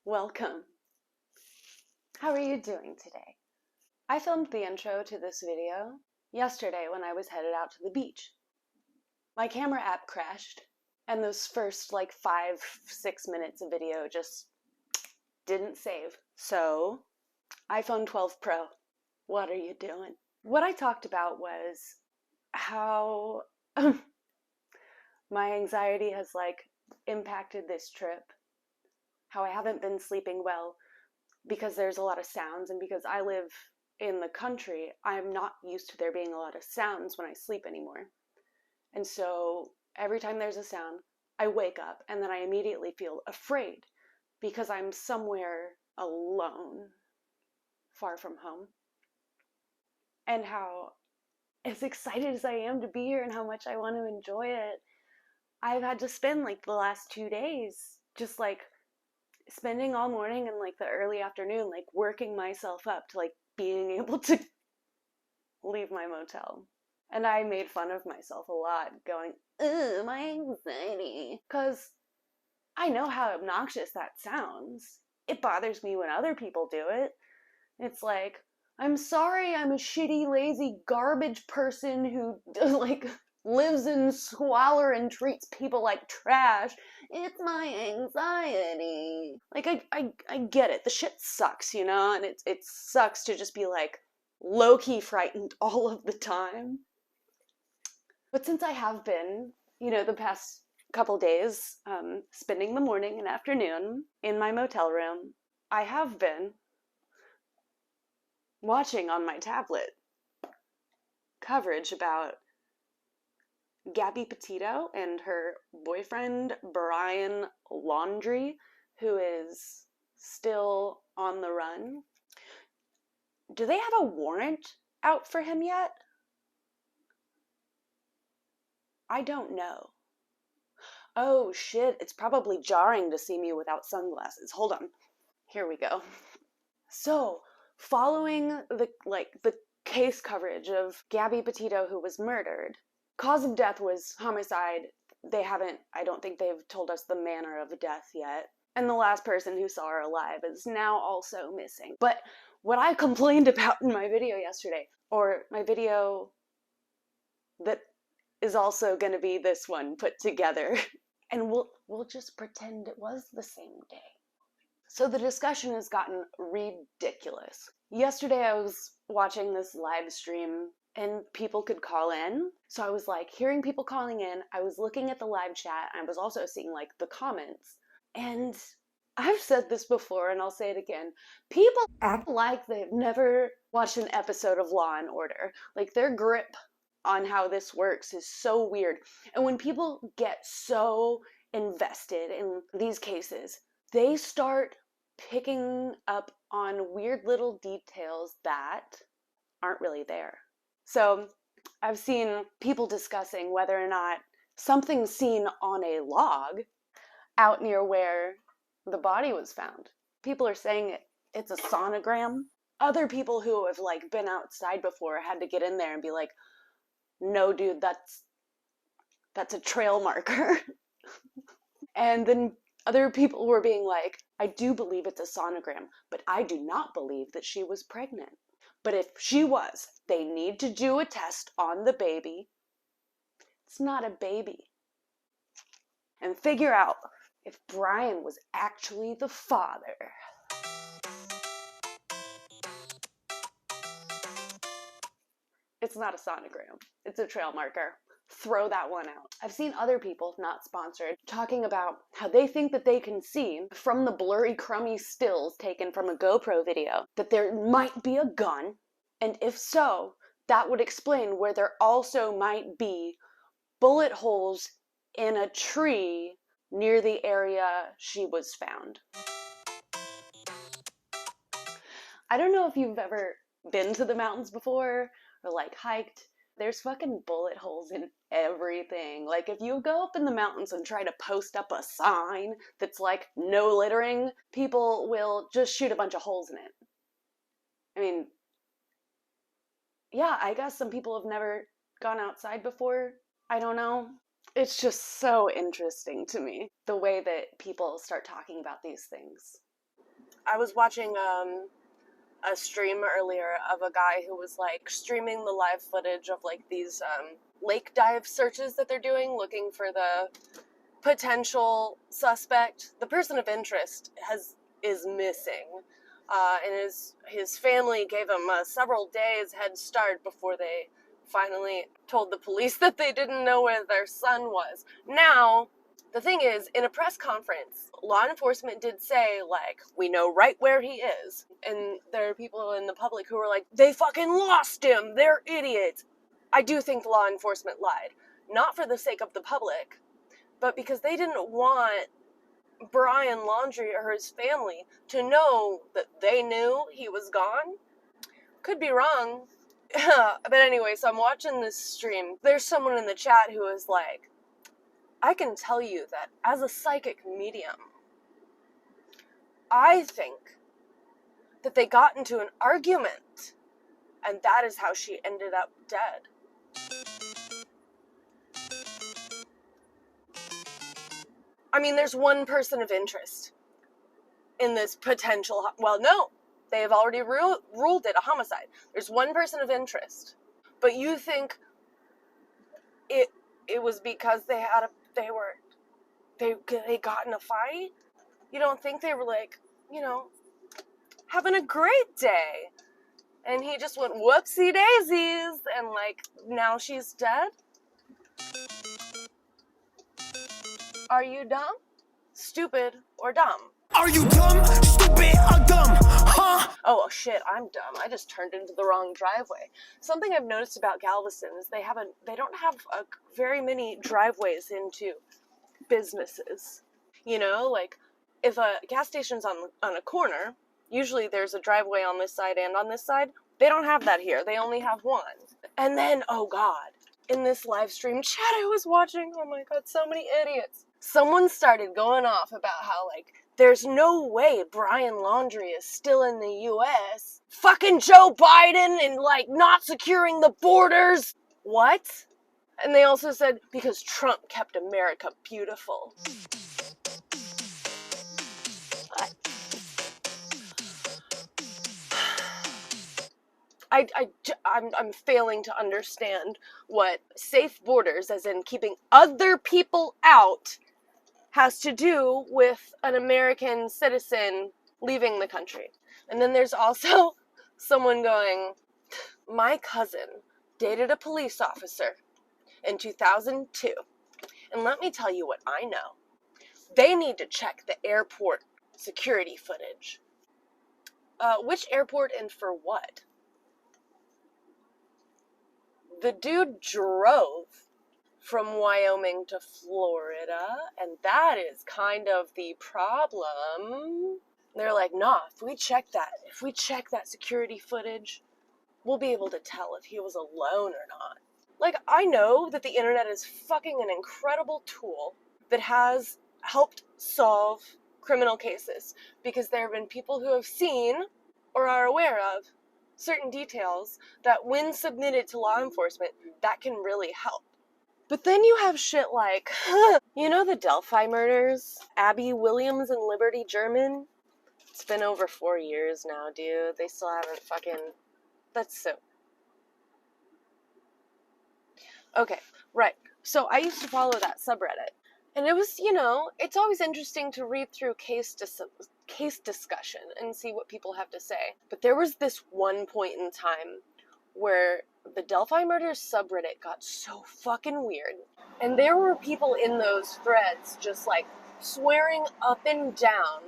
Welcome. How are you doing today? I filmed the intro to this video yesterday when I was headed out to the beach. My camera app crashed, and those first 5-6 minutes of video just didn't save. So, iPhone 12 Pro, what are you doing? What I talked about was how my anxiety has impacted this trip, how I haven't been sleeping well because there's a lot of sounds, and because I live in the country, I'm not used to there being a lot of sounds when I sleep anymore. And so every time there's a sound, I wake up and then I immediately feel afraid because I'm somewhere alone, far from home. And how, as excited as I am to be here and how much I want to enjoy it, I've had to spend the last 2 days just spending all morning and the early afternoon working myself up to being able to leave my motel. And I made fun of myself a lot, going, ugh, my anxiety. Because I know how obnoxious that sounds. It bothers me when other people do it. It's like, I'm sorry I'm a shitty, lazy, garbage person who lives in squalor and treats people like trash. It's my anxiety. I get it. The shit sucks, and it sucks to just be low-key frightened all of the time. But since I have been, the past couple days, spending the morning and afternoon in my motel room, I have been watching on my tablet coverage about Gabby Petito and her boyfriend, Brian Laundrie, who is still on the run. Do they have a warrant out for him yet? I don't know. Oh shit, it's probably jarring to see me without sunglasses. Hold on. Here we go. So, following the case coverage of Gabby Petito, who was murdered, cause of death was homicide. I don't think they've told us the manner of death yet. And the last person who saw her alive is now also missing. But what I complained about in my video yesterday, or my video that is also going to be this one put together, and we'll just pretend it was the same day. So the discussion has gotten ridiculous. Yesterday I was watching this live stream and people could call in. So I was hearing people calling in. I was looking at the live chat. I was also seeing the comments. And I've said this before and I'll say it again. People act like they've never watched an episode of Law and Order. Their grip on how this works is so weird. And when people get so invested in these cases, they start picking up on weird little details that aren't really there. So I've seen people discussing whether or not something seen on a log out near where the body was found. People are saying it's a sonogram. Other people who have been outside before had to get in there and be like, no dude, that's a trail marker. And then other people were being like, I do believe it's a sonogram, but I do not believe that she was pregnant. But if she was, they need to do a test on the baby. It's not a baby. And figure out if Brian was actually the father. It's not a sonogram. It's a trail marker. Throw that one out. I've seen other people, not sponsored, talking about how they think that they can see from the blurry, crummy stills taken from a GoPro video that there might be a gun, and if so, that would explain where there also might be bullet holes in a tree near the area she was found. I don't know if you've ever been to the mountains before or hiked. There's fucking bullet holes in everything. If you go up in the mountains and try to post up a sign that's no littering, people will just shoot a bunch of holes in it. I mean, yeah, I guess some people have never gone outside before. I don't know. It's just so interesting to me, the way that people start talking about these things. I was watching a stream earlier of a guy who was like streaming the live footage of like these lake dive searches that they're doing, looking for the potential suspect. The person of interest is missing, and his family gave him several days head start before they finally told the police that they didn't know where their son was. Now, the thing is, in a press conference, law enforcement did say, like, we know right where he is. And there are people in the public who are like, they fucking lost him! They're idiots! I do think law enforcement lied. Not for the sake of the public, but because they didn't want Brian Laundrie or his family to know that they knew he was gone. Could be wrong. But anyway, so I'm watching this stream. There's someone in the chat who is like, I can tell you that as a psychic medium, I think that they got into an argument, and that is how she ended up dead. I mean, there's one person of interest in this potential, well, no, they have already ruled it a homicide. There's one person of interest. But you think it was because they got in a fight? You don't think they were like, having a great day, and he just went whoopsie daisies, and like now she's dead? Are you dumb, stupid, or dumb? Are you dumb, stupid, or dumb? Huh? Oh shit, I'm dumb. I just turned into the wrong driveway. Something I've noticed about Galveston is they don't have very many driveways into businesses. Like if a gas station's on a corner, usually there's a driveway on this side and on this side. They don't have that here. They only have one. And then, oh god, in this live stream chat I was watching, oh my god, so many idiots. Someone started going off about how, like, there's no way Brian Laundrie is still in the U.S. Fucking Joe Biden and, like, not securing the borders. What? And they also said, because Trump kept America beautiful. I'm failing to understand what safe borders, as in keeping other people out, has to do with an American citizen leaving the country. And then there's also someone going, my cousin dated a police officer in 2002. And let me tell you what I know. They need to check the airport security footage. Which airport and for what? The dude drove from Wyoming to Florida, and that is kind of the problem. They're like, nah, if we check that security footage, we'll be able to tell if he was alone or not. Like, I know that the internet is fucking an incredible tool that has helped solve criminal cases, because there have been people who have seen or are aware of certain details that when submitted to law enforcement, that can really help. But then you have shit like, the Delphi murders? Abby Williams and Liberty German? It's been over 4 years now, dude. They still haven't that's so... Okay, right. So I used to follow that subreddit. And it was, it's always interesting to read through case discussion and see what people have to say. But there was this one point in time where the Delphi Murders subreddit got so fucking weird. And there were people in those threads just, like, swearing up and down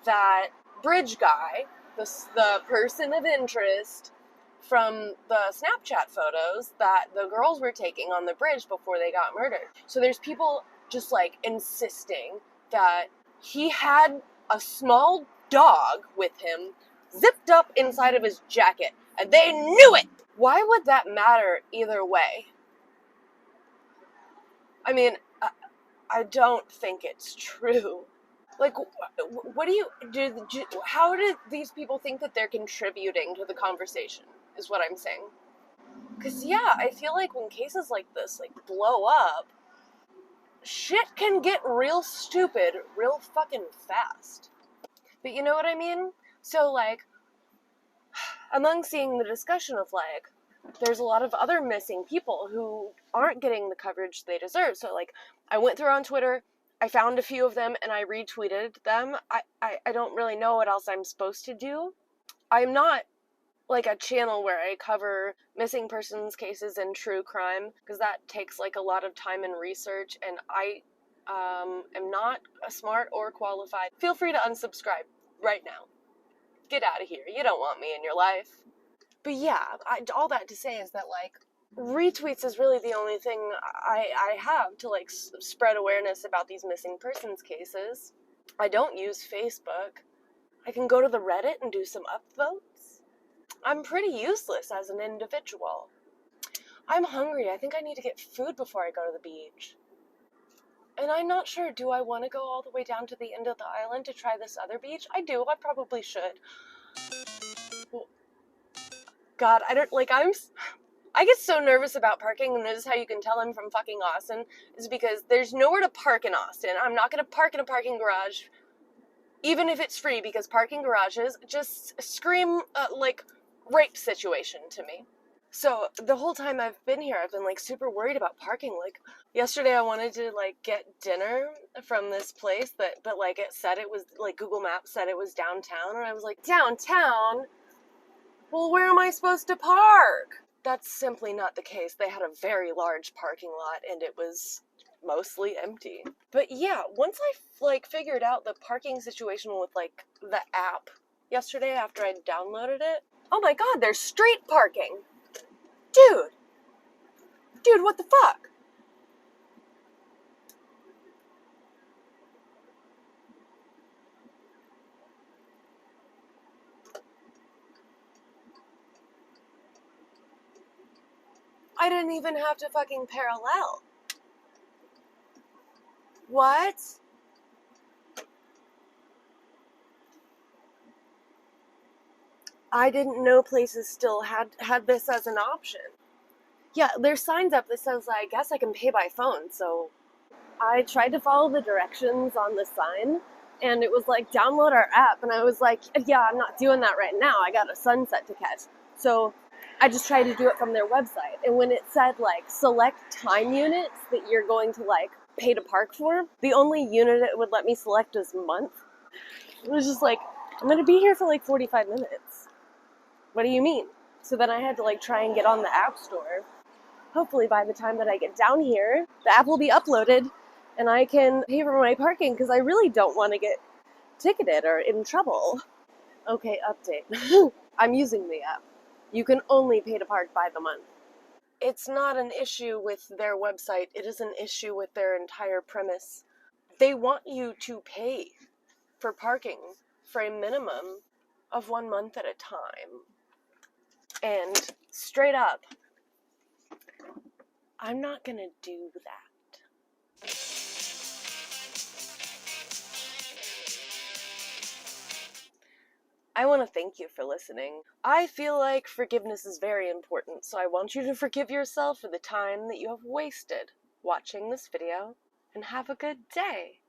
that bridge guy, the person of interest from the Snapchat photos that the girls were taking on the bridge before they got murdered. So there's people just, like, insisting that he had a small dog with him zipped up inside of his jacket, and they knew it! Why would that matter either way? I mean, I don't think it's true. Like, what do you do? How do these people think that they're contributing to the conversation, is what I'm saying. Because, yeah, I feel like when cases like this, like, blow up, shit can get real stupid real fucking fast. But you know what I mean? So, like, among seeing the discussion of, like, there's a lot of other missing people who aren't getting the coverage they deserve. So, like, I went through on Twitter, I found a few of them, and I retweeted them. I don't really know what else I'm supposed to do. I'm not, like, a channel where I cover missing persons cases and true crime, because that takes, like, a lot of time and research, and I am not smart or qualified. Feel free to unsubscribe right now. Get out of here. You don't want me in your life. But yeah, all that to say is that, like, retweets is really the only thing I have to, like, spread awareness about these missing persons cases. I don't use Facebook. I can go to the Reddit and do some upvotes. I'm pretty useless as an individual. I'm hungry. I think I need to get food before I go to the beach. And I'm not sure, do I want to go all the way down to the end of the island to try this other beach? I do. I probably should. God, I get so nervous about parking, and this is how you can tell I'm from fucking Austin, is because there's nowhere to park in Austin. I'm not going to park in a parking garage, even if it's free, because parking garages just scream, like, rape situation to me. So, the whole time I've been here, I've been, like, super worried about parking. Like, yesterday I wanted to, like, get dinner from this place, but like, it said it was, like, Google Maps said it was downtown, and I was like, downtown? Well, where am I supposed to park? That's simply not the case. They had a very large parking lot, and it was mostly empty. But yeah, once I, like, figured out the parking situation with, like, the app yesterday after I downloaded it, oh my god, there's street parking! Dude, what the fuck? I didn't even have to fucking parallel. What? I didn't know places still had this as an option. Yeah, there's signs up that says, I guess I can pay by phone, so I tried to follow the directions on the sign, and it was like, download our app, and I was like, yeah, I'm not doing that right now, I got a sunset to catch. So I just tried to do it from their website, and when it said, like, select time units that you're going to, like, pay to park for, the only unit it would let me select was month. It was just like, I'm gonna be here for like 45 minutes. What do you mean? So then I had to, like, try and get on the app store. Hopefully by the time that I get down here, the app will be uploaded and I can pay for my parking, because I really don't want to get ticketed or in trouble. Okay, update. I'm using the app. You can only pay to park by the month. It's not an issue with their website. It is an issue with their entire premise. They want you to pay for parking for a minimum of 1 month at a time. And straight up, I'm not gonna do that. I want to thank you for listening. I feel like forgiveness is very important, so I want you to forgive yourself for the time that you have wasted watching this video, and have a good day.